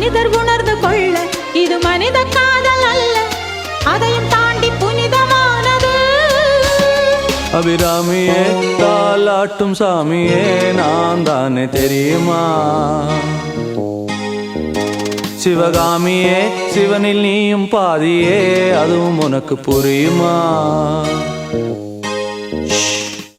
மனிதர் உணர்ந்து கொள்ள இது மனித காதல் அல்ல, அதையும் தாண்டி புனிதமானது. அபிராமியே தாலாட்டும் சாமியே நான் தானே தெரியுமா? சிவகாமியே சிவனில் நீயும் பாதியே அதுவும் உனக்கு புரியுமா?